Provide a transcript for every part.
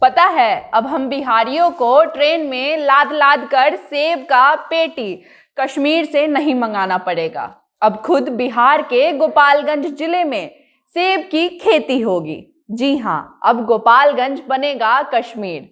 पता है, अब हम बिहारियों को ट्रेन में लाद लाद कर सेब का पेटी कश्मीर से नहीं मंगाना पड़ेगा। अब खुद बिहार के गोपालगंज जिले में सेब की खेती होगी। जी हाँ, अब गोपालगंज बनेगा कश्मीर।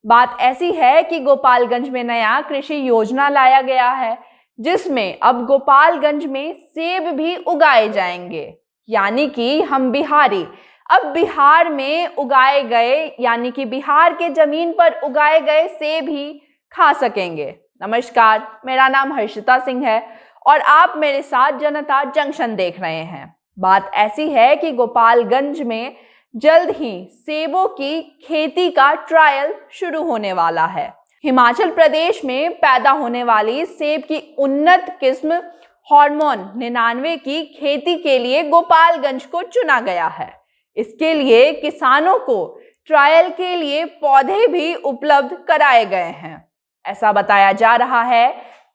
बात ऐसी है कि गोपालगंज में नया कृषि योजना लाया गया है, जिसमें अब गोपालगंज में सेब भी उगाए जाएंगे। यानी कि हम बिहारी अब बिहार में उगाए गए यानी कि बिहार के जमीन पर उगाए गए सेब ही खा सकेंगे। नमस्कार, मेरा नाम हर्षिता सिंह है और आप मेरे साथ जनता जंक्शन देख रहे हैं। बात ऐसी है कि गोपालगंज में जल्द ही सेबों की खेती का ट्रायल शुरू होने वाला है। हिमाचल प्रदेश में पैदा होने वाली सेब की उन्नत किस्म हार्मोन 99 की खेती के लिए गोपालगंज को चुना गया है। इसके लिए किसानों को ट्रायल के लिए पौधे भी उपलब्ध कराए गए हैं। ऐसा बताया जा रहा है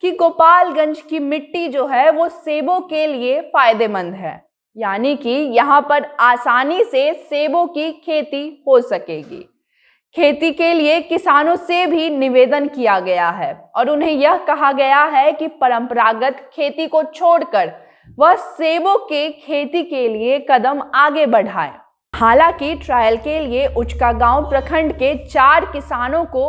कि गोपालगंज की मिट्टी जो है वो सेबों के लिए फायदेमंद है, यानी कि यहाँ पर आसानी से सेबों की खेती हो सकेगी। खेती के लिए किसानों से भी निवेदन किया गया है और उन्हें यह कहा गया है कि परंपरागत खेती को छोड़कर वह सेबों के खेती के लिए कदम आगे बढ़ाएं। हालांकि ट्रायल के लिए उचकागांव प्रखंड के 4 किसानों को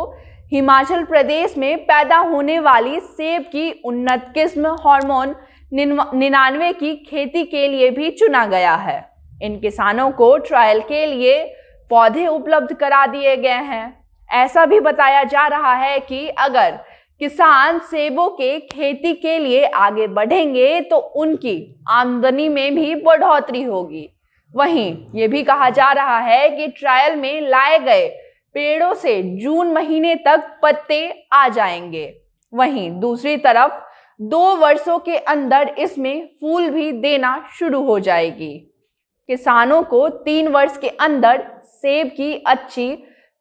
हिमाचल प्रदेश में पैदा होने वाली सेब की उन्नत किस्म हार्मोन 99 की खेती के लिए भी चुना गया है। इन किसानों को ट्रायल के लिए पौधे उपलब्ध करा दिए गए हैं। ऐसा भी बताया जा रहा है कि अगर किसान सेबों के खेती के लिए आगे बढ़ेंगे तो उनकी आमदनी में भी बढ़ोतरी होगी। वहीं ये भी कहा जा रहा है कि ट्रायल में लाए गए पेड़ों से जून महीने तक पत्ते आ जाएंगे। वहीं दूसरी तरफ 2 वर्षों के अंदर इसमें फूल भी देना शुरू हो जाएगी। किसानों को 3 वर्ष के अंदर सेब की अच्छी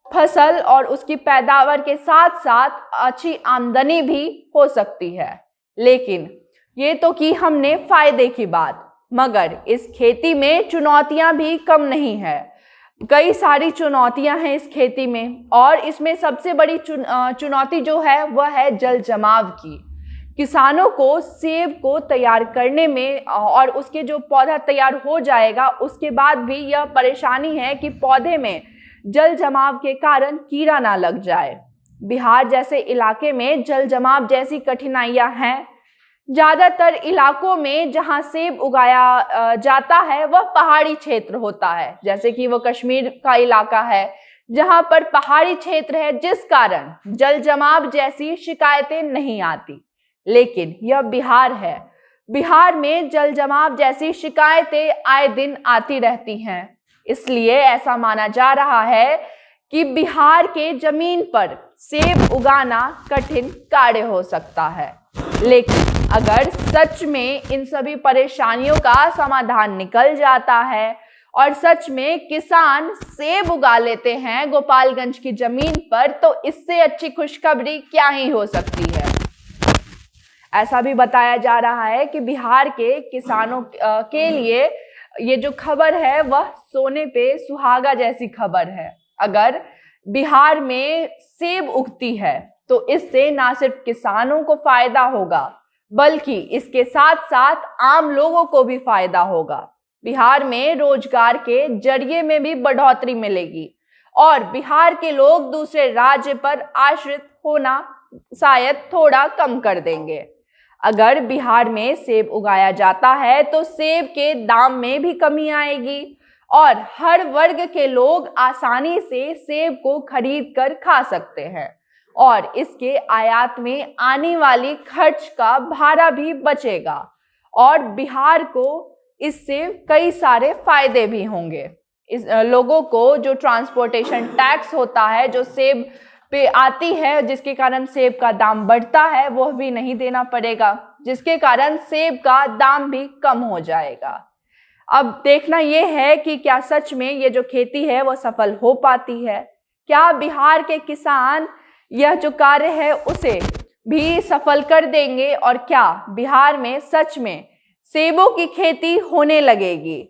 फसल और उसकी पैदावार के साथ साथ अच्छी आमदनी भी हो सकती है। लेकिन ये तो की हमने फायदे की बात, मगर इस खेती में चुनौतियां भी कम नहीं है। कई सारी चुनौतियां हैं इस खेती में और इसमें सबसे बड़ी चुनौती जो है वह है जल जमाव की। किसानों को सेब को तैयार करने में और उसके जो पौधा तैयार हो जाएगा उसके बाद भी यह परेशानी है कि पौधे में जल जमाव के कारण कीड़ा ना लग जाए। बिहार जैसे इलाके में जल जमाव जैसी कठिनाइयां हैं। ज़्यादातर इलाकों में जहां सेब उगाया जाता है वह पहाड़ी क्षेत्र होता है, जैसे कि वो कश्मीर का इलाका है जहां पर पहाड़ी क्षेत्र है, जिस कारण जल जमाव जैसी शिकायतें नहीं आती। लेकिन यह बिहार है, बिहार में जल जमाव जैसी शिकायतें आए दिन आती रहती हैं। इसलिए ऐसा माना जा रहा है कि बिहार के जमीन पर सेब उगाना कठिन कार्य हो सकता है। लेकिन अगर सच में इन सभी परेशानियों का समाधान निकल जाता है और सच में किसान सेब उगा लेते हैं गोपालगंज की जमीन पर, तो इससे अच्छी खुशखबरी क्या ही हो सकती है। ऐसा भी बताया जा रहा है कि बिहार के किसानों के लिए ये जो खबर है वह सोने पे सुहागा जैसी खबर है। अगर बिहार में सेब उगती है तो इससे ना सिर्फ किसानों को फायदा होगा बल्कि इसके साथ साथ आम लोगों को भी फायदा होगा। बिहार में रोजगार के जरिए में भी बढ़ोतरी मिलेगी और बिहार के लोग दूसरे राज्य पर आश्रित होना शायद थोड़ा कम कर देंगे। अगर बिहार में सेब उगाया जाता है तो सेब के दाम में भी कमी आएगी और हर वर्ग के लोग आसानी से सेब को खरीद कर खा सकते हैं और इसके आयात में आने वाली खर्च का भाड़ा भी बचेगा और बिहार को इससे कई सारे फायदे भी होंगे। इस लोगों को जो ट्रांसपोर्टेशन टैक्स होता है जो सेब पे आती है, जिसके कारण सेब का दाम बढ़ता है, वह भी नहीं देना पड़ेगा, जिसके कारण सेब का दाम भी कम हो जाएगा। अब देखना यह है कि क्या सच में ये जो खेती है वो सफल हो पाती है। क्या बिहार के किसान यह जो कार्य है उसे भी सफल कर देंगे और क्या बिहार में सच में सेबों की खेती होने लगेगी।